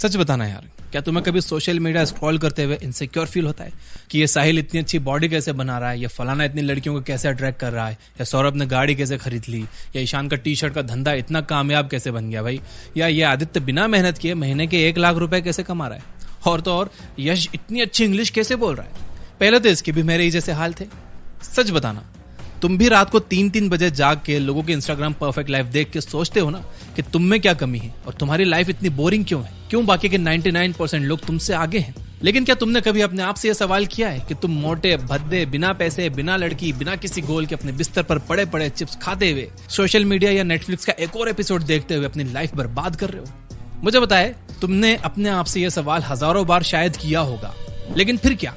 सच बताना यार, क्या तुम्हें कभी सोशल मीडिया स्क्रॉल करते हुए इनसिक्योर फील होता है कि ये साहिल इतनी अच्छी बॉडी कैसे बना रहा है, या फलाना इतनी लड़कियों को कैसे अट्रैक्ट कर रहा है, या सौरभ ने गाड़ी कैसे खरीद ली, या ईशान का टी शर्ट का धंधा इतना कामयाब कैसे बन गया भाई, या ये आदित्य बिना मेहनत किए महीने के 1 लाख रुपए कैसे कमा रहा है, और तो और यश इतनी अच्छी इंग्लिश कैसे बोल रहा है। पहले तो इसके भी मेरे ही जैसे हाल थे। सच बताना, तुम भी रात को 3-3 बजे जाग के लोगों के इंस्टाग्राम परफेक्ट लाइफ देख के सोचते हो ना कि तुम में क्या कमी है और तुम्हारी लाइफ इतनी बोरिंग क्यों है, क्यों बाकी के 99% लोग तुमसे आगे हैं। लेकिन क्या तुमने कभी अपने आप से यह सवाल किया है कि तुम मोटे भद्दे, बिना पैसे, बिना लड़की, बिना किसी गोल के अपने बिस्तर पर पड़े पड़े चिप्स खाते हुए सोशल मीडिया या नेटफ्लिक्स का एक और एपिसोड देखते हुए अपनी लाइफ बर्बाद कर रहे हो? मुझे बताए, तुमने अपने आप से यह सवाल हजारों बार शायद किया होगा, लेकिन फिर क्या,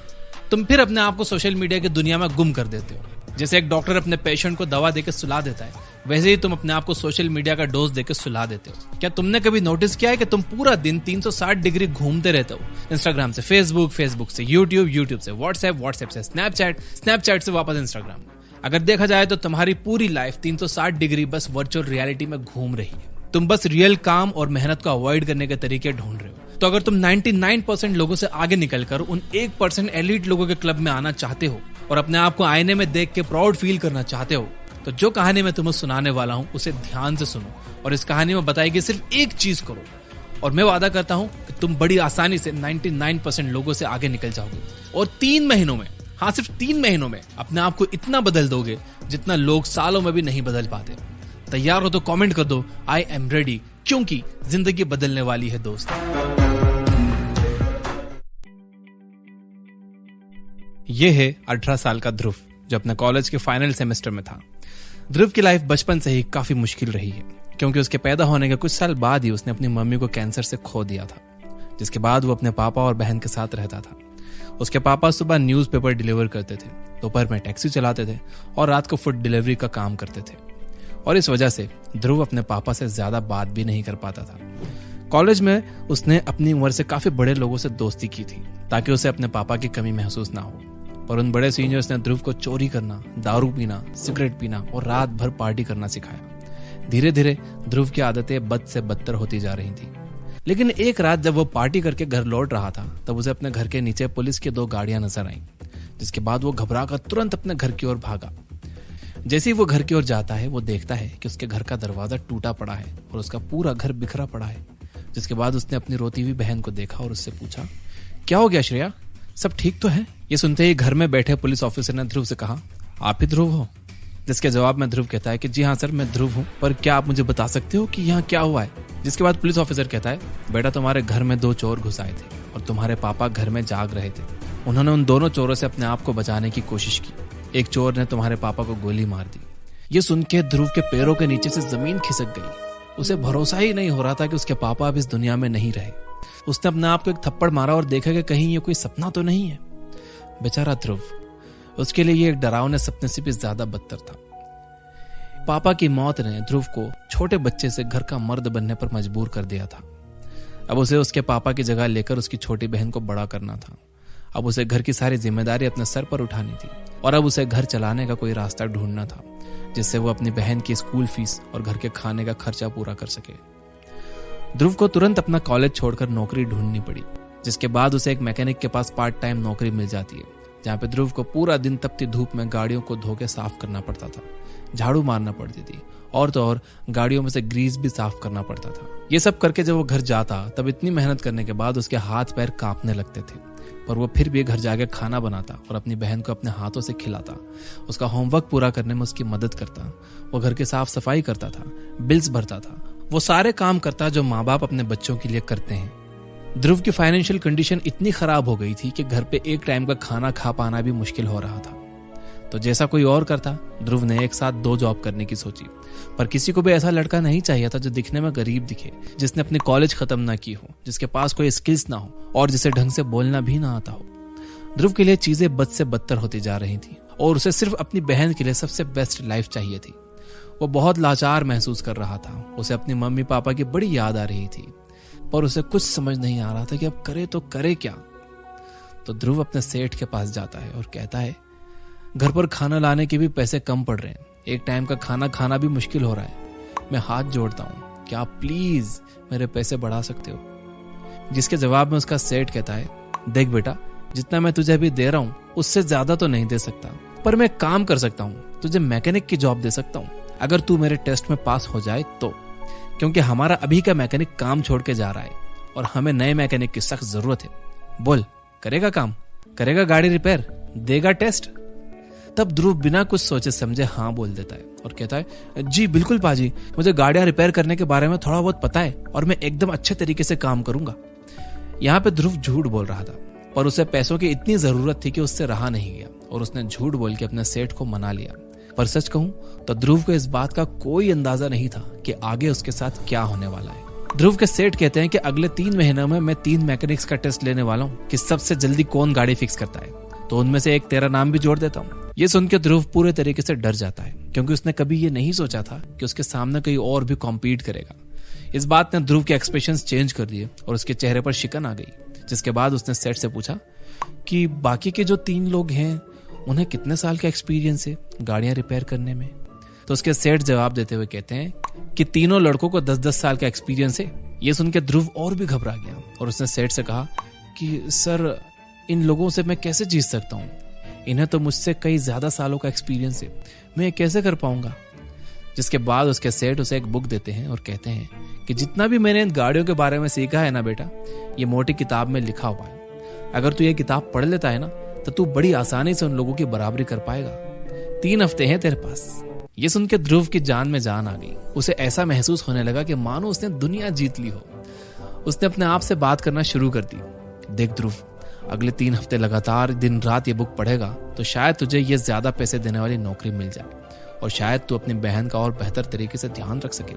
तुम फिर अपने आप को सोशल मीडिया की दुनिया में गुम कर देते हो। जैसे एक डॉक्टर अपने पेशेंट को दवा देकर सुला देता है, वैसे ही तुम अपने आप को सोशल मीडिया का डोज देकर सुला देते हो। क्या तुमने कभी नोटिस किया है कि तुम पूरा दिन 360 डिग्री घूमते रहते हो? इंस्टाग्राम से फेसबुक, फेसबुक से यूट्यूब, यूट्यूब से व्हाट्सएप, व्हाट्सएप से स्नैपचैट, स्नैपचैट से वापस इंस्टाग्राम। अगर देखा जाए तो तुम्हारी पूरी लाइफ 360 डिग्री बस वर्चुअल रियलिटी में घूम रही है। तुम बस रियल काम और मेहनत को अवॉइड करने के तरीके ढूंढ रहे हो। तो अगर तुम 99% लोगों से आगे निकलकर उन 1% एलीट लोगों के क्लब में आना चाहते हो और अपने आप को आईने में देख के प्राउड फील करना चाहते हो, तो जो कहानी मैं तुम्हें सुनाने वाला हूं उसे ध्यान से सुनो और इस कहानी में बताई गई सिर्फ एक चीज करो, और मैं वादा करता हूं कि तुम बड़ी आसानी से 99% लोगों से आगे निकल जाओगे और 3 महीनों में, हाँ सिर्फ 3 महीनों में अपने आप को इतना बदल दोगे जितना लोग सालों में भी नहीं बदल पाते। तैयार हो तो कमेंट कर दो आई एम रेडी, क्योंकि जिंदगी बदलने वाली है दोस्त। ये है 18 साल का ध्रुव, जो अपने कॉलेज के फाइनल सेमेस्टर में था। ध्रुव की लाइफ बचपन से ही काफी मुश्किल रही है, क्योंकि उसके पैदा होने के कुछ साल बाद ही उसने अपनी मम्मी को कैंसर से खो दिया था, जिसके बाद वो अपने पापा और बहन के साथ रहता था। उसके पापा सुबह न्यूज़पेपर डिलीवर करते थे, दोपहर में टैक्सी चलाते थे और रात को फूड डिलीवरी का काम करते थे, और इस वजह से ध्रुव अपने पापा से ज्यादा बात भी नहीं कर पाता था। कॉलेज में उसने अपनी उम्र से काफी बड़े लोगों से दोस्ती की थी ताकि उसे अपने पापा की कमी महसूस ना हो, पर उन बड़े सीनियर्स ने ध्रुव को चोरी करना, दारू पीना, सिगरेट पीना और रात भर पार्टी करना सिखाया। धीरे धीरे ध्रुव की आदतें बद से बदतर होती जा रही थी। लेकिन एक रात जब वो पार्टी करके घर लौट रहा था, तब उसे अपने घर के नीचे पुलिस की 2 गाड़ियां नजर आईं, जिसके बाद वो घबराकर तुरंत अपने घर की ओर भागा। जैसे ही वो घर की ओर जाता है, वो देखता है कि उसके घर का दरवाजा टूटा पड़ा है और उसका पूरा घर बिखरा पड़ा है। जिसके बाद उसने अपनी रोती हुई बहन को देखा और उससे पूछा, क्या हो गया श्रेया, सब ठीक तो है? ये सुनते ही घर में बैठे पुलिस ऑफिसर ने ध्रुव से कहा, आप ही ध्रुव हो? जिसके जवाब में ध्रुव कहता है कि जी हाँ सर, मैं ध्रुव हूँ, पर क्या आप मुझे बता सकते हो कि यहाँ क्या हुआ है? जिसके बाद पुलिस ऑफिसर कहता है, बेटा तुम्हारे घर में 2 चोर घुस आए थे और तुम्हारे पापा घर में जाग रहे थे। उन्होंने उन दोनों चोरों से अपने आप को बचाने की कोशिश की। एक चोर ने तुम्हारे पापा को गोली मार दी। ये सुन के ध्रुव के पैरों के नीचे से जमीन खिसक गई। उसे भरोसा ही नहीं हो रहा था कि उसके पापा अब इस दुनिया में नहीं रहे। उसने अपने आप को एक थप्पड़ मारा और देखा कि कहीं ये कोई सपना तो नहीं है। बेचारा ध्रुव, उसके लिए ये एक डरावने सपने से भी ज्यादा बदतर था। पापा की मौत ने ध्रुव को छोटे बच्चे से घर का मर्द बनने पर मजबूर कर दिया था। अब उसे उसके पापा की जगह लेकर उसकी छोटी बहन को बड़ा करना था। अब उसे घर की सारी जिम्मेदारी अपने सर पर उठानी थी और अब उसे घर चलाने का कोई रास्ता ढूंढना था, जिससे वो अपनी बहन की स्कूल फीस और घर के खाने का खर्चा पूरा कर सके। ध्रुव को तुरंत अपना कॉलेज छोड़कर नौकरी ढूंढनी पड़ी, जिसके बाद उसे एक मैकेनिक के पास पार्ट टाइम नौकरी मिल जाती है, जहाँ पे ध्रुव को पूरा दिन तपती धूप में गाड़ियों को धो के साफ करना पड़ता था, झाड़ू मारना पड़ती थी और तो और गाड़ियों में से ग्रीस भी साफ करना पड़ता था। ये सब करके जब वो घर जाता, तब इतनी मेहनत करने के बाद उसके हाथ पैर कांपने लगते थे, पर वो फिर भी घर जाके खाना बनाता और अपनी बहन को अपने हाथों से खिलाता, उसका होमवर्क पूरा करने में उसकी मदद करता, वो घर की साफ सफाई करता था, बिल्स भरता था, वो सारे काम करता जो माँ बाप अपने बच्चों के लिए करते हैं। ध्रुव की फाइनेंशियल कंडीशन इतनी खराब हो गई थी कि घर पे एक टाइम का खाना खा पाना भी मुश्किल हो रहा था। तो जैसा कोई और करता, ध्रुव ने एक साथ 2 जॉब करने की सोची, पर किसी को भी ऐसा लड़का नहीं चाहिए था जो दिखने में गरीब दिखे, जिसने अपनी कॉलेज खत्म ना की हो, जिसके पास कोई स्किल्स ना हो और जिसे ढंग से बोलना भी ना आता हो। ध्रुव के लिए चीजें बद से बदतर होती जा रही थी और उसे सिर्फ अपनी बहन के लिए सबसे बेस्ट लाइफ चाहिए थी। वो बहुत लाचार महसूस कर रहा था। उसे अपनी मम्मी पापा की बड़ी याद आ रही थी, पर उसे कुछ समझ नहीं आ रहा था कि अब करे तो करे क्या। तो ध्रुव अपने सेठ के पास जाता है और कहता है, घर पर खाना लाने के भी पैसे कम पड़ रहे हैं, एक टाइम का खाना खाना भी मुश्किल हो रहा है। मैं हाथ जोड़ता हूँ, क्या आप प्लीज मेरे पैसे बढ़ा सकते हो? जिसके जवाब में उसका सेठ कहता है, देख बेटा, जितना मैं तुझे अभी दे रहा हूँ उससे ज्यादा तो नहीं दे सकता, पर मैं काम कर सकता हूँ, तुझे मैकेनिक की जॉब दे सकता हूँ अगर तू मेरे टेस्ट में पास हो जाए तो, क्योंकि हमारा अभी का मैकेनिक काम छोड़ के जा रहा है और हमें नए मैकेनिक की सख्त जरूरत है। बोल, करेगा काम, करेगा गाड़ी रिपेयर, देगा टेस्ट? तब ध्रुव बिना कुछ सोचे समझे हाँ बोल देता है और कहता है, जी बिल्कुल पाजी, मुझे गाड़ियां रिपेयर करने के बारे में थोड़ा बहुत पता है और मैं एकदम अच्छे तरीके से काम करूंगा। यहाँ पे ध्रुव झूठ बोल रहा था, पर उसे पैसों की इतनी जरूरत थी कि उससे रहा नहीं गया और उसने झूठ बोल के अपने सेठ को मना लिया। पर सच कहूं तो ध्रुव को इस बात का कोई अंदाजा नहीं था कि आगे उसके साथ क्या होने वाला है। ध्रुव के सेठ कहते हैं कि अगले 3 महीनों में मैं 3 मैकेनिक्स का टेस्ट लेने वाला हूँ कि सबसे जल्दी कौन गाड़ी फिक्स करता है, तो उनमें से एक तेरा नाम भी जोड़ देता हूँ। ये सुन के ध्रुव पूरे तरीके से डर जाता है, क्योंकि उसने कभी ये नहीं सोचा था कि उसके सामने कोई और भी कॉम्पीट करेगा। इस बात ने ध्रुव के एक्सप्रेशंस चेंज कर दिए और उसके चेहरे पर शिकन आ गई, जिसके बाद उसने सेठ से पूछा कि बाकी के जो 3 लोग हैं उन्हें कितने साल का एक्सपीरियंस है गाड़ियां रिपेयर करने में। तो उसके सेठ जवाब देते हुए कहते हैं कि तीनों लड़कों को 10-10 साल का एक्सपीरियंस है। ये सुन के ध्रुव और भी घबरा गया और उसने सेठ से कहा कि सर, इन लोगों से मैं कैसे जीत सकता हूँ, इन्हें तो मुझसे कई ज्यादा सालों का एक्सपीरियंस है, मैं कैसे कर पाऊंगा। जिसके बाद उसके सेठ उसे एक बुक देते हैं और कहते हैं कि जितना भी मैंने इन गाड़ियों के बारे में सीखा है ना बेटा, ये मोटी किताब में लिखा हुआ है, अगर तू ये किताब पढ़ लेता है ना तो तू बड़ी आसानी से उन लोगों की बराबरी कर पाएगा। 3 हफ्ते हैं तेरे पास। ये सुन के ध्रुव की जान में जान आ गई। उसे ऐसा महसूस होने लगा कि मानो उसने दुनिया जीत ली हो। उसने अपने आप से बात करना शुरू कर दी, देख ध्रुव, अगले 3 हफ्ते लगातार दिन रात ये बुक पढ़ेगा तो शायद तुझे ये ज्यादा पैसे देने वाली नौकरी मिल जाए और शायद तू अपनी बहन का और बेहतर तरीके से ध्यान रख सके।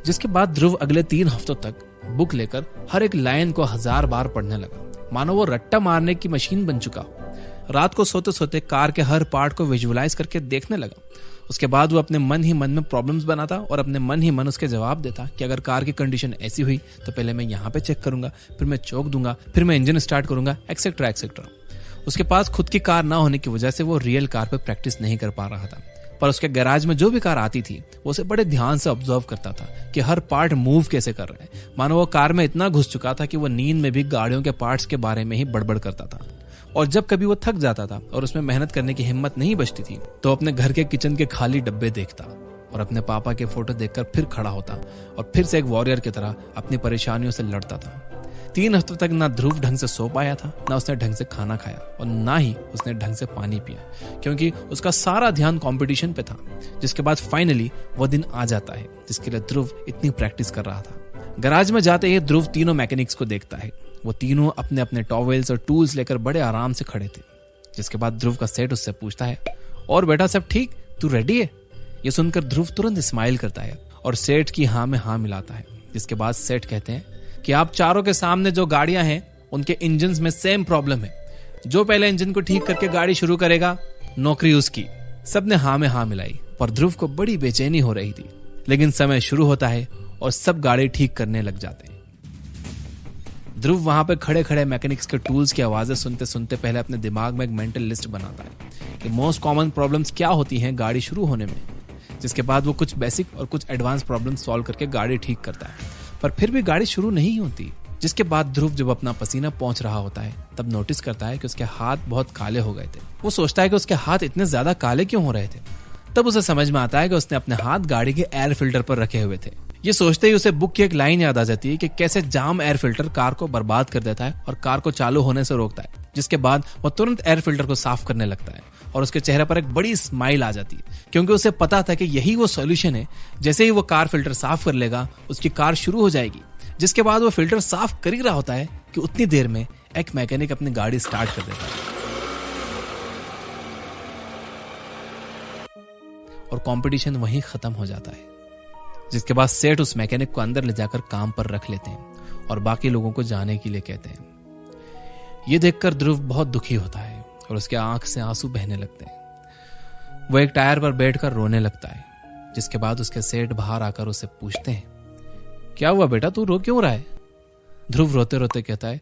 जिसके बाद ध्रुव अगले 3 हफ्तों तक बुक लेकर हर एक लाइन को 1000 बार पढ़ने लगा, मानो वो रट्टा मारने की मशीन बन चुका हो। रात को सोते सोते कार के हर पार्ट को विजुअलाइज करके देखने लगा। उसके बाद वो अपने मन ही मन में प्रॉब्लम्स बनाता और अपने मन ही मन उसके जवाब देता कि अगर कार की कंडीशन ऐसी हुई तो पहले मैं यहाँ पे चेक करूंगा, फिर मैं चौक दूंगा, फिर मैं इंजन स्टार्ट करूंगा, एक्सेट्रा एक्सेट्रा। उसके पास खुद की कार ना होने की वजह से वो रियल कार पे प्रैक्टिस नहीं कर पा रहा था, पर उसके गैराज में जो भी कार आती थी वो उसे बड़े ध्यान से ऑब्जर्व करता था कि हर पार्ट मूव कैसे कर रहे हैं। मानो वो कार में इतना घुस चुका था कि वो नींद में भी गाड़ियों के पार्ट्स के बारे में ही बड़बड़ करता था। और जब कभी वो थक जाता था और उसमें मेहनत करने की हिम्मत नहीं बचती थी तो अपने घर के किचन के खाली डब्बे देखता और अपने पापा के फोटो देखकर फिर खड़ा होता और फिर से एक वॉरियर की तरह अपनी परेशानियों से लड़ता था। 3 हफ्तों तक ना ध्रुव ढंग से सो पाया था, ना उसने ढंग से खाना खाया और ना ही उसने ढंग से पानी पिया, क्योंकि उसका सारा ध्यान कंपटीशन पे था। जिसके बाद फाइनली वो दिन आ जाता है जिसके लिए ध्रुव इतनी प्रैक्टिस कर रहा था। गैराज में जाते ही ध्रुव तीनों मैकेनिक्स को देखता है। वो तीनों अपने अपने टॉवेल्स और टूल्स लेकर बड़े आराम से खड़े थे। जिसके बाद ध्रुव का सेठ उससे पूछता है, और बेटा सब ठीक, तू रेडी है? ये सुनकर ध्रुव तुरंत स्माइल करता है और सेठ की हाँ में हाँ मिलाता है। जिसके बाद सेठ कहते हैं कि आप चारों के सामने जो गाड़ियां हैं उनके इंजन में सेम प्रॉब्लम है, जो पहले इंजन को ठीक करके गाड़ी शुरू करेगा नौकरी उसकी। सबने हाँ में हाँ मिलाई, पर ध्रुव को बड़ी बेचैनी हो रही थी। लेकिन समय शुरू होता है और सब गाड़ी ठीक करने लग जाते हैं। ध्रुव वहां पे खड़े खड़े मैकेनिक्स के टूल्स की आवाजें सुनते सुनते पहले अपने दिमाग में एक मेंटल लिस्ट बनाता है कि मोस्ट कॉमन प्रॉब्लम्स क्या होती हैं गाड़ी शुरू होने में। जिसके बाद वो कुछ बेसिक और कुछ एडवांस प्रॉब्लम्स सॉल्व करके गाड़ी ठीक करता है, पर फिर भी गाड़ी शुरू नहीं होती। जिसके बाद ध्रुव जब अपना पसीना पहुंच रहा होता है तब नोटिस करता है कि उसके हाथ बहुत काले हो गए थे। वो सोचता है कि उसके हाथ इतने ज्यादा काले क्यों हो रहे थे। तब उसे समझ में आता है कि उसने अपने हाथ गाड़ी के एयर फिल्टर पर रखे हुए थे। ये सोचते ही उसे बुक की एक लाइन याद आ जाती है कि कैसे जाम एयर फिल्टर कार को बर्बाद कर देता है और कार को चालू होने से रोकता है। जिसके बाद वो तुरंत एयर फिल्टर को साफ करने लगता है और उसके चेहरे पर एक बड़ी स्माइल आ जाती है, क्योंकि उसे पता था कि यही वो सॉल्यूशन है। जैसे ही वो कार फिल्टर साफ कर लेगा उसकी कार शुरू हो जाएगी। जिसके बाद वो फिल्टर साफ कर ही रहा होता है कि उतनी देर में एक मैकेनिक अपनी गाड़ी स्टार्ट कर देता है और कंपटीशन वहीं खत्म हो जाता है। जिसके बाद सेठ उस मैकेनिक को अंदर ले जाकर काम पर रख लेते हैं और बाकी लोगों को जाने के लिए कहते हैं। ये देखकर ध्रुव बहुत दुखी होता है और उसके आंख से आंसू बहने लगते हैं। वो एक टायर पर बैठकर रोने लगता है। जिसके बाद उसके सेठ बाहर आकर उसे पूछते हैं, क्या हुआ बेटा, तू रो क्यों रहा है? ध्रुव रोते रोते कहता है,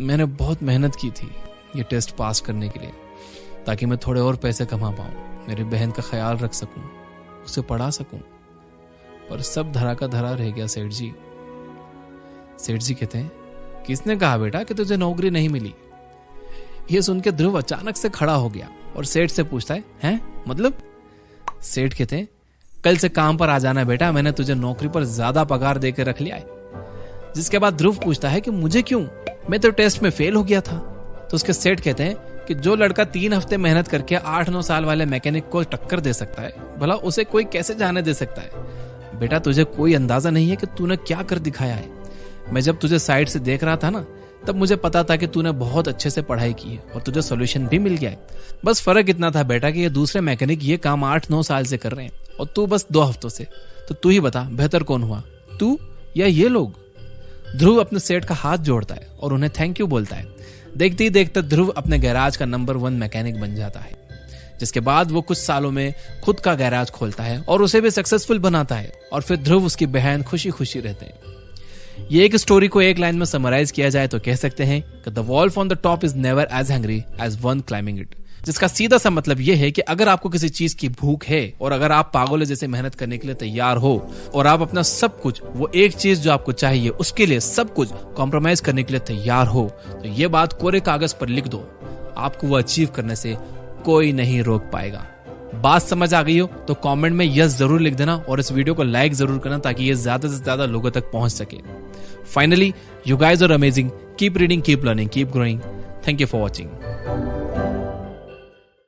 मैंने बहुत मेहनत की थी ये टेस्ट पास करने के लिए, ताकि मैं थोड़े और पैसे कमा पाऊं, मेरी बहन का ख्याल रख सकूं, उसे पढ़ा सकूं, पर सब धरा का धरा रह गया सेठ जी। सेठ जी कहते हैं, किसने कहा बेटा कि तुझे नौकरी नहीं मिली? ये सुन के ध्रुव अचानक से खड़ा हो गया और सेठ से पूछता है, हैं? मतलब? सेठ कहते हैं, कल से काम पर आ जाना बेटा, मैंने तुझे नौकरी पर ज्यादा पगार देकर रख लिया है। जिसके बाद ध्रुव पूछता है कि मुझे क्यों, मैं तो टेस्ट में फेल हो गया था। तो उसके सेठ कहते हैं कि जो लड़का 3 हफ्ते मेहनत करके 8-9 साल वाले मैकेनिक को टक्कर दे सकता है, भला उसे कोई कैसे जाने दे सकता है? बेटा तुझे कोई अंदाजा नहीं है कि तूने क्या कर दिखाया है। मैं जब तुझे साइड से देख रहा था ना, तब मुझे पता था कि तूने बहुत अच्छे से पढ़ाई की है और तुझे सॉल्यूशन भी मिल गया है। बस फर्क इतना था बेटा कि ये दूसरे मैकेनिक ये काम 8-9 साल से कर रहे हैं और तू बस 2 हफ्तों से। तो तू ही बता बेहतर कौन हुआ, तू या ये लोग? ध्रुव अपने सेठ का हाथ जोड़ता है और उन्हें थैंक यू बोलता है। देखते ही देखते ध्रुव अपने गैराज का नंबर 1 मैकेनिक बन जाता है। जिसके बाद वो कुछ सालों में खुद का गैराज खोलता है और उसे भी सक्सेसफुल बनाता है। और फिर ध्रुव उसकी बहन खुशी खुशी रहते हैं। ये एक स्टोरी को एक लाइन में समराइज किया जाए तो कह सकते हैं कि the wolf on the top is never as hungry as one climbing it. जिसका सीधा सा मतलब यह है कि अगर आपको किसी चीज की भूख है और अगर आप पागलों जैसे मेहनत करने के लिए तैयार हो और आप अपना सब कुछ, वो एक चीज जो आपको चाहिए उसके लिए सब कुछ कॉम्प्रोमाइज करने के लिए तैयार हो, तो ये बात कोरे कागज पर लिख दो, आपको वो अचीव करने से कोई नहीं रोक पाएगा। बात समझ आ गई हो तो कमेंट में यस जरूर लिख देना और इस वीडियो को लाइक जरूर करना ताकि ये ज्यादा से ज्यादा लोगों तक पहुंच सके। Finally, you guys are amazing, keep reading, keep learning, keep growing. Thank you for watching.